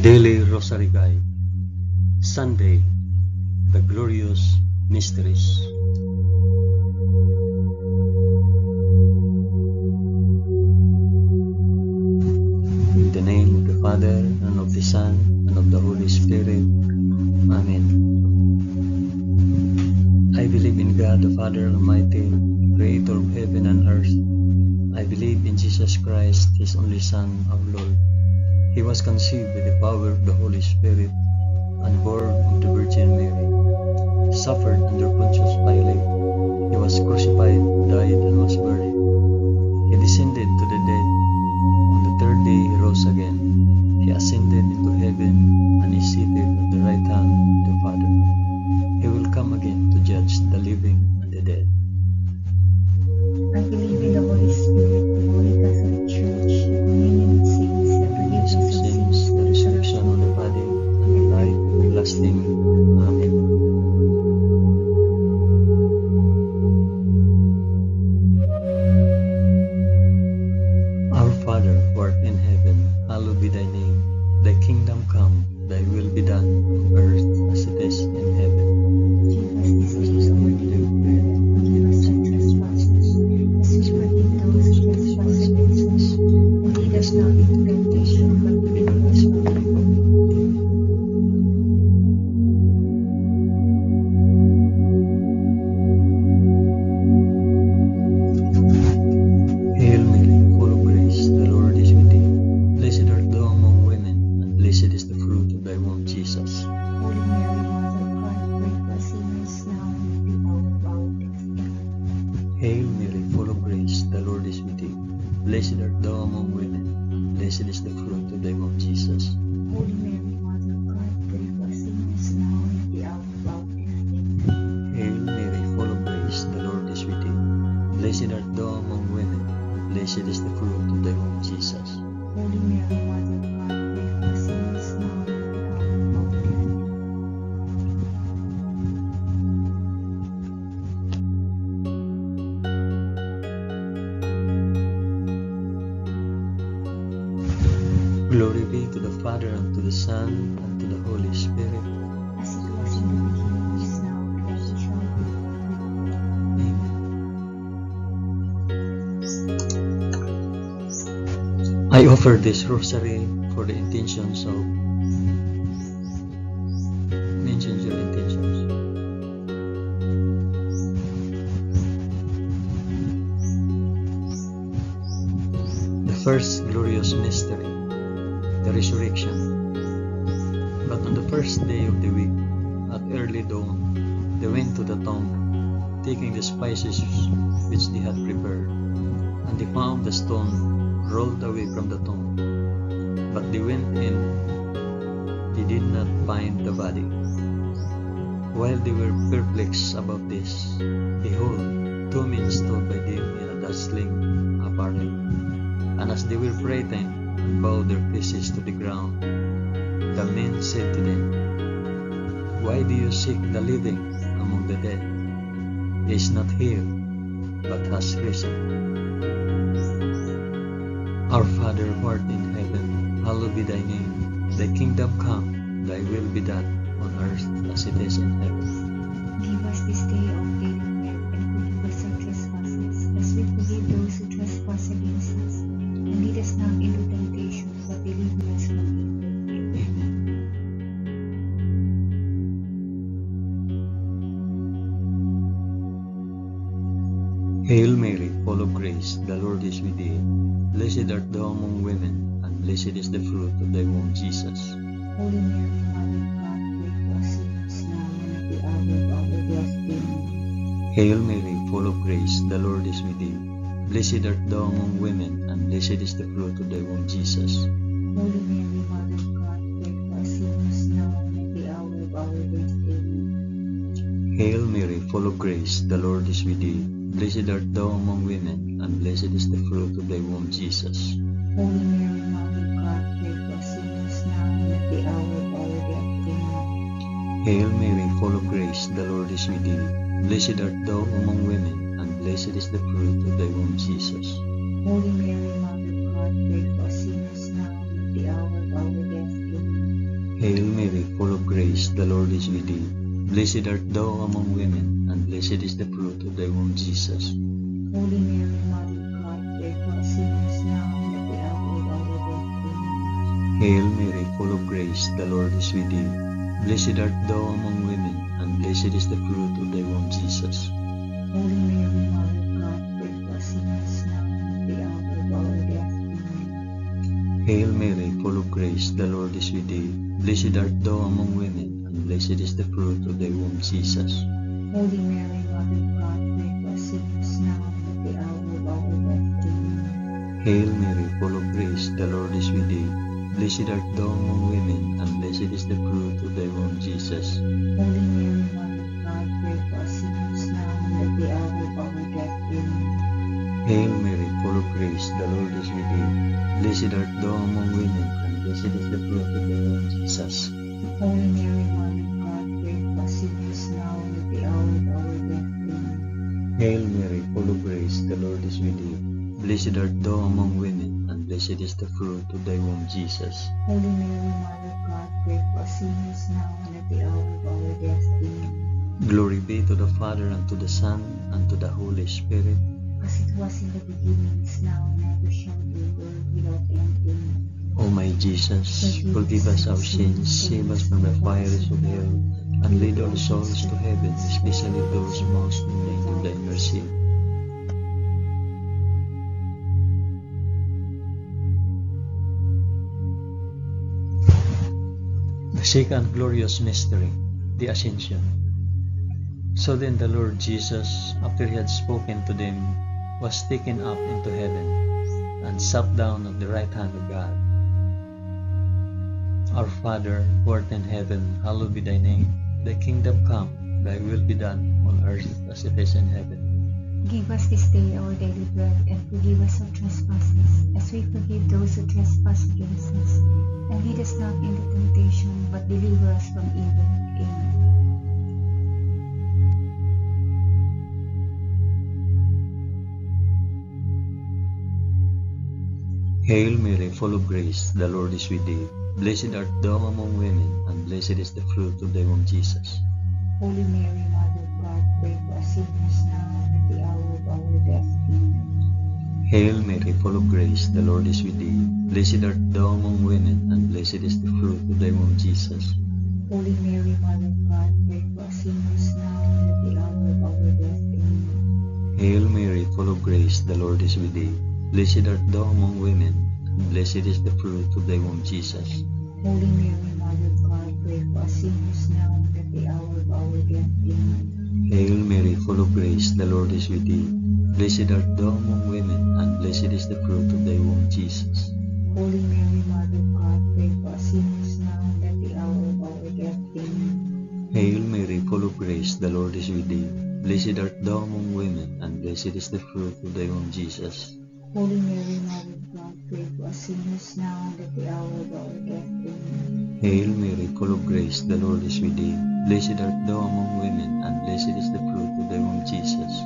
Daily Rosary Guide. Sunday, the Glorious Mysteries. In the name of the Father, and of the Son, and of the Holy Spirit. Amen. I believe in God the Father Almighty, Creator of heaven and earth. I believe in Jesus Christ, His only Son, our Lord. He was conceived by the power of the Holy Spirit and born of the Virgin Mary. Suffered under Pontius Pilate. He was crucified, died, and was buried. He descended to the dead. On the third day he rose again. He ascended into heaven and is seated at the right hand of the Father. He will come again to judge the living and the dead. I believe in the Holy Spirit, the Holy Catholic Church, the communion of saints, the forgiveness of sins, The resurrection of the body, and the life everlasting. Amen. Our Father, who art in heaven, hallowed be thy name. Thy kingdom come, thy will be done, on earth as it is in heaven. Give us this day our daily bread, and forgive us our trespasses, as we forgive those who trespass against us. And lead us not into temptation, but deliver us from evil. Hail Mary, full of grace, the Lord is with thee. Blessed art thou among women, and blessed is the fruit of thy womb, Jesus. Holy Mary, Mother of God, pray for us sinners now and at the hour of our death. Amen. Hail Mary, full of grace, the Lord is with thee. Blessed art thou among women, and blessed is the fruit of thy womb, Jesus. Holy Mary, Mother of God, pray for us sinners now and at the hour of our death. Amen. Hail Mary, full of grace, the Lord is with thee. Blessed art thou among women, and blessed is the fruit of thy womb, Jesus. Holy Mary, Mother of God, pray for us sinners now and at the hour of our death. Glory be to the Father, and to the Son, and to the Holy Spirit. As it was in the beginning, is now, and ever shall be, world without end. Amen. I offer this rosary for the intentions of mention your intentions. The first glorious mystery, the resurrection. But on the first day of the week, at early dawn, they went to the tomb, taking the spices which they had prepared, and they found the stone rolled away from the tomb. But they went in, they did not find the body. While they were perplexed about this, behold, two men stood by them in a dazzling apparel. And as they were frightened and bowed their faces to the ground, the men said to them, Why do you seek the living among the dead? He is not here, but has risen. Our Father who art in heaven, hallowed be thy name. Thy kingdom come, thy will be done, on earth as it is in heaven. Give us this day our daily bread, and forgive us our trespasses, as we forgive those who trespass against us. And lead us not into temptation, but deliver us from evil. Amen. Hail Mary, full of grace, the Lord is with thee. Blessed art thou among women, and blessed is the fruit of thy womb, Jesus. Holy Mary, Mother of God, pray for us sinners now and at the hour of our death. Amen. Hail Mary, full of grace, the Lord is with thee. Blessed art thou among women, and blessed is the fruit of thy womb, Jesus. Holy Mary, Mother of God, pray for us sinners now and at the hour of our death. Amen. Hail Mary, full of grace, the Lord is with thee. Blessed art thou among women, and blessed is the fruit of thy womb, Jesus. Holy Mary, Mother of God, pray for us sinners now and at the hour of our death. Amen. Hail Mary, full of grace, the Lord is with thee. Blessed art thou among women, and blessed is the fruit of thy womb, Jesus. Holy Mary, Mother of God, pray for us sinners now and at the hour of our death. Amen. grace, the Lord is with thee. Blessed art thou among women, and blessed is the fruit of thy womb, Jesus. Holy Mary, Mother of God, pray for us sinners now and at the hour of our death. Amen. Hail Mary, full of grace, the Lord is with thee. Blessed art thou among women, and blessed is the fruit of thy womb, Jesus. Holy Mary, Mother of God, pray for us sinners now and at the hour of our death. Amen. Hail Mary, full of grace, the Lord is with thee. Blessed art thou among women, and blessed is the fruit of thy womb, Jesus. Holy Mary, Mother of God, pray for us sinners now and at the hour of our death. Amen. Hail Mary, full of grace, the Lord is with thee. Blessed art thou among women, and blessed is the fruit of thy womb, Jesus. Holy Mary, Mother of God, pray for us sinners now and at the hour of our death. Amen. Hail Mary, full of grace, the Lord is with thee. Blessed art thou among women, and blessed is the fruit of thy womb, Jesus. Holy Mary, Mother of God, pray for us sinners now and at the hour of our death. Amen. Hail Mary, full of grace, the Lord is with thee. Blessed art thou among women, and blessed is the fruit of thy womb, Jesus. Holy Mary, Mother of God, pray for us sinners now and at the hour of our death. Amen. Glory be to the Father, and to the Son, and to the Holy Spirit. As it was in the beginning, is now, and ever shall be, world without end. Amen. O my Jesus, forgive us our sins, save us from the fires of hell, and lead all souls to heaven, especially those most in need of thy mercy. The second glorious mystery, the Ascension. So then the Lord Jesus, after he had spoken to them, was taken up into heaven, and sat down at the right hand of God. Our Father, who art in heaven, hallowed be thy name. Thy kingdom come, thy will be done, on earth as it is in heaven. Give us this day our daily bread, and forgive us our trespasses, as we forgive those who trespass against us. And lead us not into temptation, but deliver us from evil. Amen. Hail Mary, full of grace, the Lord is with thee. Blessed art thou among women, and blessed is the fruit of thy womb, Jesus. Holy Mary, Mother of God, pray for us sinners now and at the hour of our death. Amen. Hail Mary, full of grace, the Lord is with thee. Blessed art thou among women, and blessed is the fruit of thy womb, Jesus. Holy Mary, Mother of God, pray for us sinners now and at the hour of our death. Amen. Hail Mary, full of grace, the Lord is with thee. Blessed art thou among women, and blessed is the fruit of thy womb, Jesus. Holy Mary, Mother of God, pray for us sinners now and at the hour of our death. Amen. Hail Mary, full of grace, the Lord is with thee. Blessed art thou among women, and blessed is the fruit of thy womb, Jesus. Holy Mary, Mother of God, pray for us sinners now and at the hour of our death. Amen. Hail Mary, full of grace, the Lord is with thee. Blessed art thou among women, and blessed is the fruit of thy womb, Jesus. Holy Mary, Mother of God, pray for us sinners now and at the hour of our death. Amen. Hail Mary, full of grace, the Lord is with thee. Blessed art thou among women, and blessed is the fruit of thy womb, Jesus.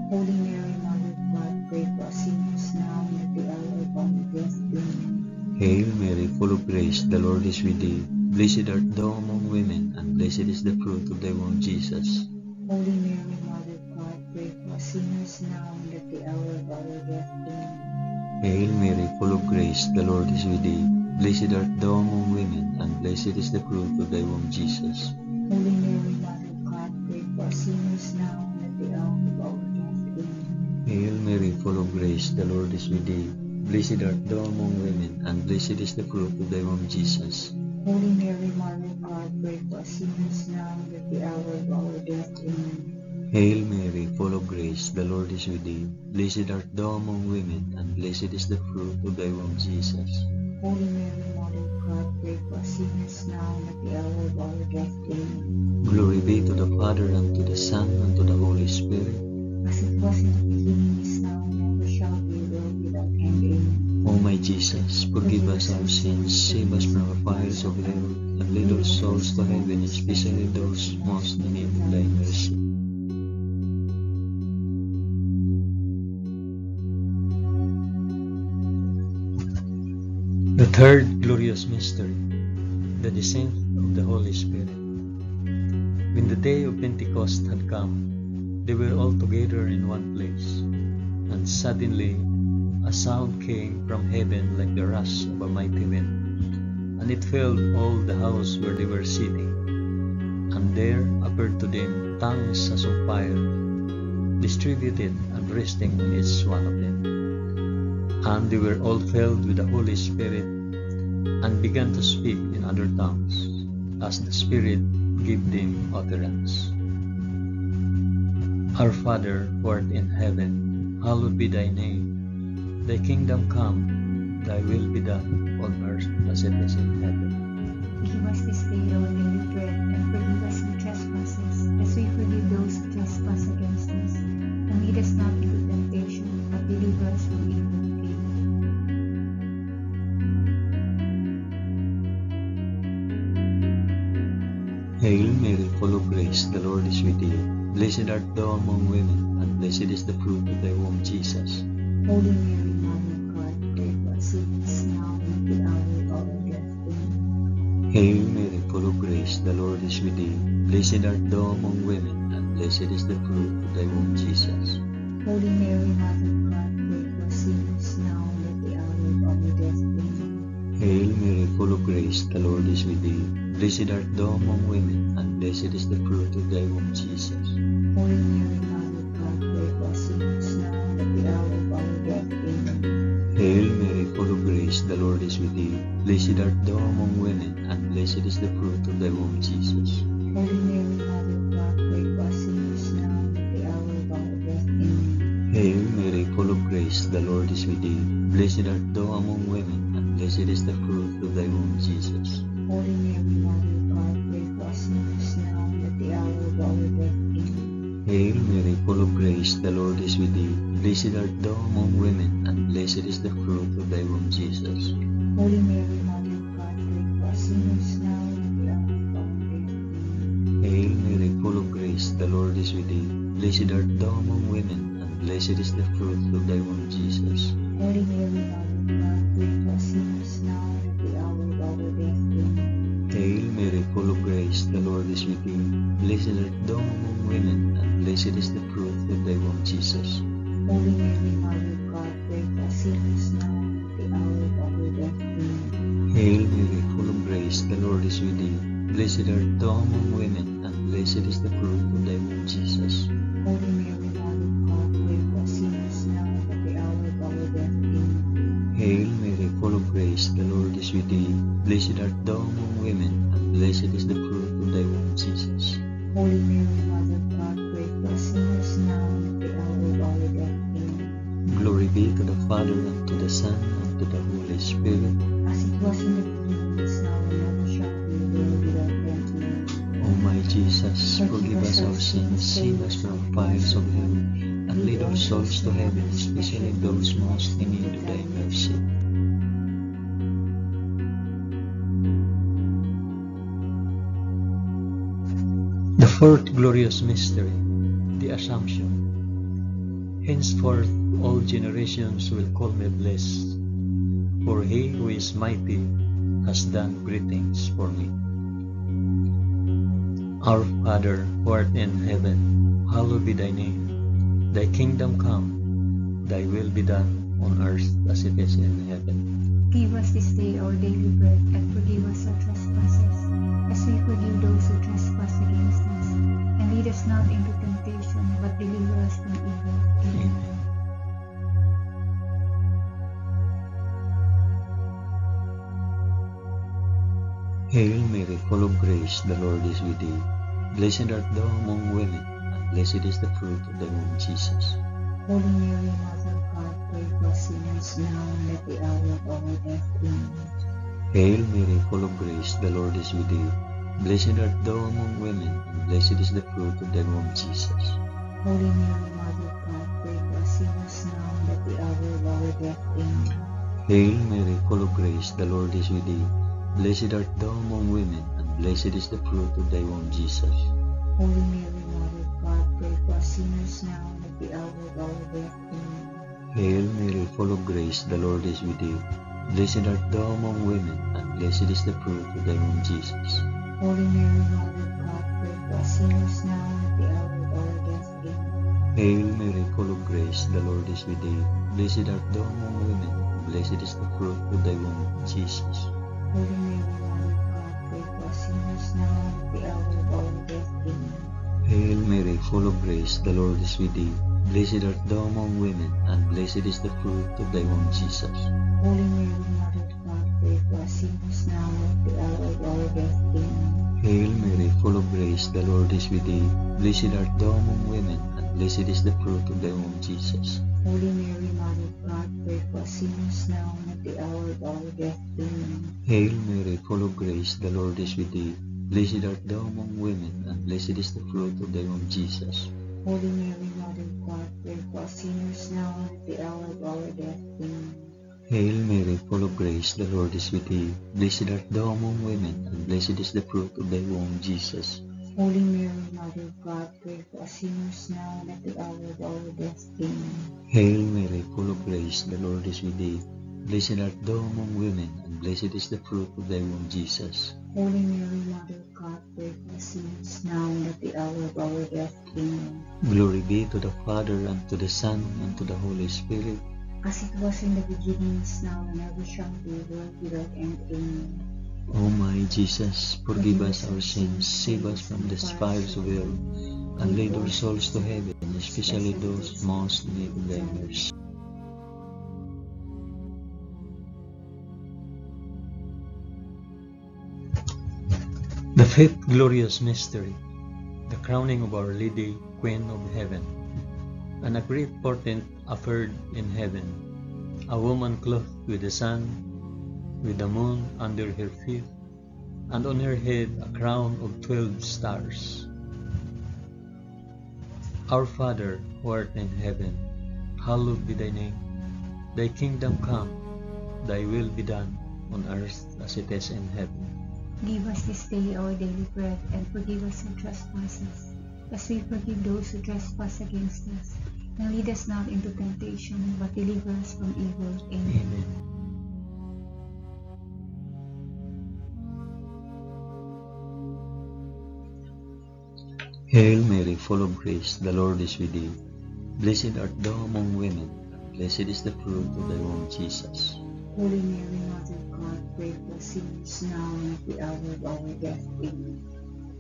Holy Mary, Mother of God, pray for us sinners now and at the hour of our death. Amen. Hail Mary, full of grace, the Lord is with thee. Blessed art thou among women, and blessed is the fruit of thy womb, Jesus. Holy Mary, Mother of God, pray for us sinners now and at the hour of our death. Amen. Hail Mary, full of grace, the Lord is with thee. Blessed art thou among women, and blessed is the fruit of thy womb, Jesus. Holy Mary, Mother of God, pray for us sinners now and at the hour of our death. Amen. Hail Mary, full of grace, the Lord is with thee. Blessed art thou among women, and blessed is the fruit of thy womb, Jesus. Holy Mary, Mother of God, pray for us sinners now and at the hour of our death. Amen. Hail Mary, full of grace, the Lord is with thee. Blessed art thou among women, and blessed is the fruit of thy womb, Jesus. Holy Mary, Mother of God, pray for us sinners now and at the hour of our death. Amen. Glory be to the Father, and to the Son, and to the Holy Spirit. As it was in the beginning, is now, and ever shall be, world without end. Amen. O my Jesus, forgive us our sins, save us from the fires of hell, and lead all souls to heaven, especially those most in need of thy mercy. The third glorious mystery, the descent of the Holy Spirit. When the day of Pentecost had come, they were all together in one place. And suddenly a sound came from heaven like the rush of a mighty wind, and it filled all the house where they were sitting. And there appeared to them tongues as of fire, distributed and resting on each one of them. And they were all filled with the Holy Spirit, and began to speak in other tongues, as the Spirit gave them utterance. Our Father, who art in heaven, hallowed be thy name. Thy kingdom come, thy will be done on earth as it is in heaven. Give us this day our daily bread, and forgive us our trespasses, as we forgive those who trespass against us. And lead us not into temptation, but deliver us from evil. Hail Mary, full of grace, the Lord is with thee. Blessed art thou among women, and blessed is the fruit of thy womb, Jesus. Holy Mary, Mother of God, pray for us sinners, now and at the hour of our death. Amen. Hail Mary, full of grace, the Lord is with thee. Blessed art thou among women, and blessed is the fruit of thy womb, Jesus. Holy Mary, Mother of God, pray for us sinners, now and at the hour of our death. Amen. Hail Mary, full of grace, the Lord is with thee. Blessed art thou among women, and blessed is the fruit of thy womb, Jesus. Holy Mary, Mother of God, pray for us sinners, now and at the hour of our death. Amen. Hail Mary, full of grace, the Lord is with thee. Blessed art thou among women, and blessed is the fruit of thy womb, Jesus. Holy Mary, Mother of God, pray for us sinners, now and at the hour of our death. Amen. Hail Mary, full of grace, the Lord is with thee. Blessed art thou among women, and blessed is the fruit of thy womb, Jesus. Holy Mary, Mother of God, pray for us sinners, now and at the hour of our death. Amen. Hail Mary, full of grace, the Lord is with thee. Blessed art thou among women, and blessed is the fruit of thy womb, Jesus. Holy Mary, Mother of God, pray for us sinners, now and at the hour of our death. Amen. Hail Mary, full of grace, the Lord is with thee. Blessed art thou among women, and blessed is the fruit of thy womb, Jesus. Holy Mary, Mother of God, pray for us sinners, now and at the hour of our death. Amen. Hail Mary, full of grace, the Lord is with thee. Blessed art thou among women, and blessed is the fruit of thy womb, Jesus. Holy Mary, Mother of God, pray for us sinners, now and at the hour of our death. Amen. Hail Mary, full of grace, the Lord is with thee. Blessed art thou among women, and blessed is the fruit of thy womb, Jesus. Holy Mary, Mother of God, pray for us sinners, now and at the hour of our death. Amen. Hail Mary, full of grace, the Lord is with thee. Blessed art thou among women, and blessed is the fruit of thy womb, Jesus. Holy Mary, Mother of God, pray for us sinners, now and at the hour of our death. Amen. Glory be to the Father, and to the Son, and to the Holy Spirit. As it was in the beginning, is now, and ever shall be, world without end. Amen. O my Jesus, forgive us our sins, save us from the fires of hell, and lead our souls to heaven, especially those most in need of thy mercy. The fourth glorious mystery, the Assumption. Henceforth all generations will call me blessed, for he who is mighty has done great things for me. Our Father, who art in heaven, hallowed be thy name. Thy kingdom come, thy will be done on earth as it is in heaven. Give us this day our daily bread, and forgive us our trespasses, as we forgive those who trespass against us. And lead us not into temptation, but deliver us from evil. Amen. Hail Mary, full of grace, the Lord is with thee. Blessed art thou among women, and blessed is the fruit of thy womb, Jesus. Holy Mary, Mother of God, pray for us sinners, now and at the hour of our death. Amen. Hail Mary, full of grace, the Lord is with thee. Blessed art thou among women, and blessed is the fruit of thy womb, Jesus. Holy Mary, Mother of God, pray for us sinners, now and at the hour of our death. Amen. Hail Mary, full of grace, the Lord is with thee. Blessed art thou among women, and blessed is the fruit of thy womb, Jesus. Holy Mary, Mother of God, pray for us sinners, now and at the hour of our death. Amen. Hail Mary, full of grace, the Lord is with thee. Blessed art thou among women, and blessed is the fruit of thy womb, Jesus. Holy Mary, Mother of God, pray for us sinners now and at the hour of our death. Amen. Hail Mary, full of grace, the Lord is with thee. Blessed art thou among women, and blessed is the fruit of thy womb, Jesus. Holy Mary, Mother of God, pray for us sinners now and at the hour of our death. Amen. Hail Mary, full of grace, the Lord is with thee. Blessed art thou among women, and blessed is the fruit of thy womb, Jesus. Holy Mary, Mother of God, pray for us sinners now and at the hour of our death. Amen. Hail Mary, full of grace, the Lord is with thee. Blessed art thou among women, and blessed is the fruit of thy womb, Jesus. Holy Mary, Mother of God, pray for us sinners now and at the hour of our death. Amen. Hail Mary, full of grace, the Lord is with thee. Blessed art thou among women, and blessed is the fruit of thy womb, Jesus. Holy Mary, Mother of God, pray for us sinners now and at the hour of our death. Amen. Hail Mary, full of grace, the Lord is with thee. Blessed art thou among women, and blessed is the fruit of thy womb, Jesus. Holy Mary, Mother of God, pray for us sinners now and at the hour of our death. Amen. Hail Mary, full of grace, the Lord is with thee. Blessed art thou among women, and blessed is the fruit of thy womb, Jesus. Holy Mary, Mother of God, pray for us sinners now and at the hour of our death. Amen. Glory be to the Father, and to the Son, and to the Holy Spirit. As it was in the beginning, is now, and ever shall be, world without end. Amen. O my Jesus, forgive us our sins, save us from the fires of hell, and lead our souls to heaven, especially those most in need of thy mercy. The fifth glorious mystery, the crowning of Our Lady, Queen of Heaven. And a great portent appeared in heaven, a woman clothed with the sun, with the moon under her feet, and on her head a crown of 12 stars. Our Father, who art in heaven, hallowed be thy name. Thy kingdom come, thy will be done, on earth as it is in heaven. Give us this day our daily bread, and forgive us our trespasses, as we forgive those who trespass against us. And lead us not into temptation, but deliver us from evil. Amen. Amen. Hail Mary, full of grace, the Lord is with thee. Blessed art thou among women, and blessed is the fruit of thy womb, Jesus. Holy Mary, Mother of God, pray for us sinners now and at the hour of our death. Amen.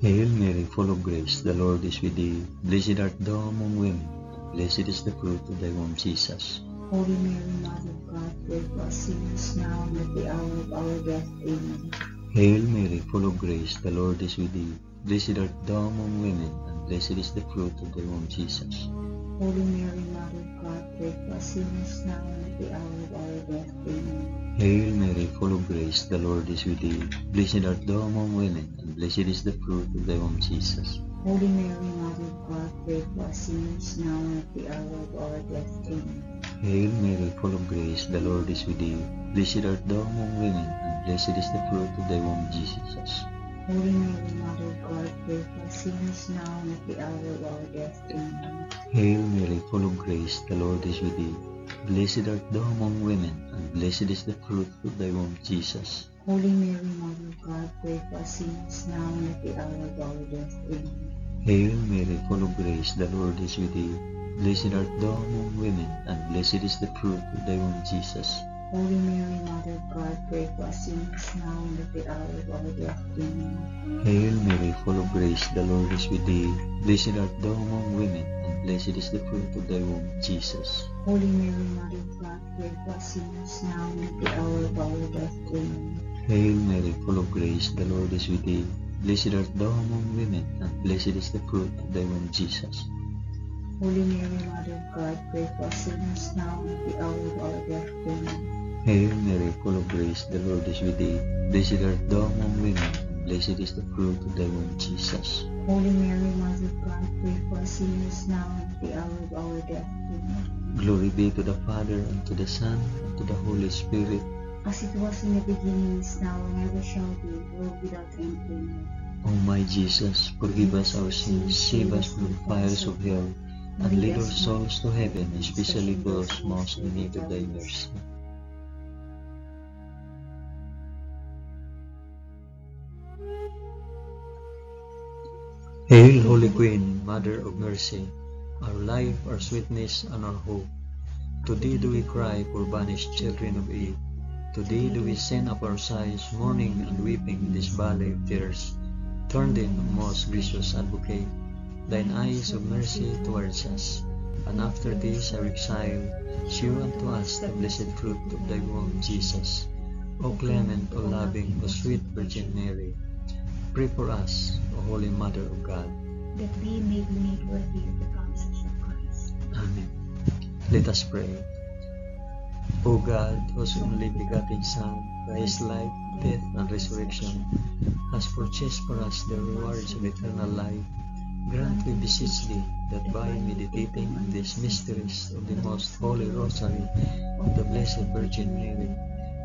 Hail Mary, full of grace, the Lord is with thee. Blessed art thou among women, and blessed is the fruit of thy womb, Jesus. Holy Mary, Mother of God, pray for us sinners now and at the hour of our death. Amen. Hail Mary, full of grace, the Lord is with thee. Blessed art thou among women, and blessed is the fruit of thy womb, Jesus. Holy Mary, Mother of God, pray for us sinners now and at the hour of our death. Amen. Hail Mary, full of grace, the Lord is with thee. Blessed art thou among women, and blessed is the fruit of thy womb, Jesus. Holy Mary, Mother of God, pray for us sinners now and at the hour of our death. Amen. Hail Mary, full of grace, the Lord is with thee. Blessed art thou among women, and blessed is the fruit of thy womb, Jesus. Holy Mary, Mother of God, pray for us sinners now and at the hour of our death. Amen. Hail Mary, full of grace, the Lord is with thee. Blessed art thou among women, and blessed is the fruit of thy womb, Jesus. Holy Mary, Mother of God, pray for us sinners now and at the hour of our death. Amen. Hail Mary, full of grace, the Lord is with thee. Blessed art thou among women, and blessed is the fruit of thy womb, Jesus. Holy Mary, Mother of God, pray for us sinners now and at the hour of our death. Amen. Hail Mary, full of grace, the Lord is with thee. Blessed art thou among women, and blessed is the fruit of thy womb, Jesus. Holy Mary, Mother of God, pray for us sinners now and at the hour of our death. Amen. Hail Mary, full of grace, the Lord is with thee. Blessed art thou among women, and blessed is the fruit of thy womb, Jesus. Holy Mary, Mother of God, pray for us sinners now and at the hour of our death. Amen. Hail Mary, full of grace, the Lord is with thee. Blessed art thou among women, and blessed is the fruit of thy womb, Jesus. Holy Mary, Mother of God, pray for us sinners now and at the hour of our death. Amen. Glory be to the Father, and to the Son, and to the Holy Spirit. As it was in the beginning, is now, and ever shall be, world without end. Amen. O my Jesus, forgive us our sins, save us from the fires of hell, and lead our souls to heaven, especially those most in need of thy mercy. Hail, Holy Queen, Mother of Mercy, our life, our sweetness, and our hope. To thee do we cry, poor banished children of Eve. To thee do we send up our sighs, mourning and weeping in this valley of tears. Turn then, O most gracious Advocate, thine eyes of mercy towards us, and after this our exile, shew unto us the blessed fruit of thy womb, Jesus. O clement, O loving, O sweet Virgin Mary, pray for us, O Holy Mother of God, that we may be made worthy of the promises of Christ. Amen. Let us pray. O God, whose only begotten Son, by his life, death, and resurrection, has purchased for us the rewards of eternal life, grant, we beseech thee, that by meditating on these mysteries of the most holy Rosary of the Blessed Virgin Mary,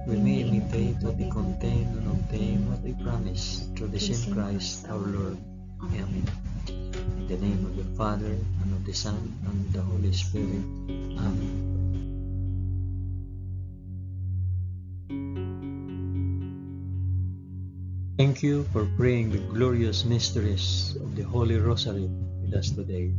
we may imitate what they contain and obtain what they promise, through the same Christ our Lord. Amen. In the name of the Father, and of the Son, and of the Holy Spirit. Amen. Thank you for praying the glorious mysteries of the Holy Rosary with us today.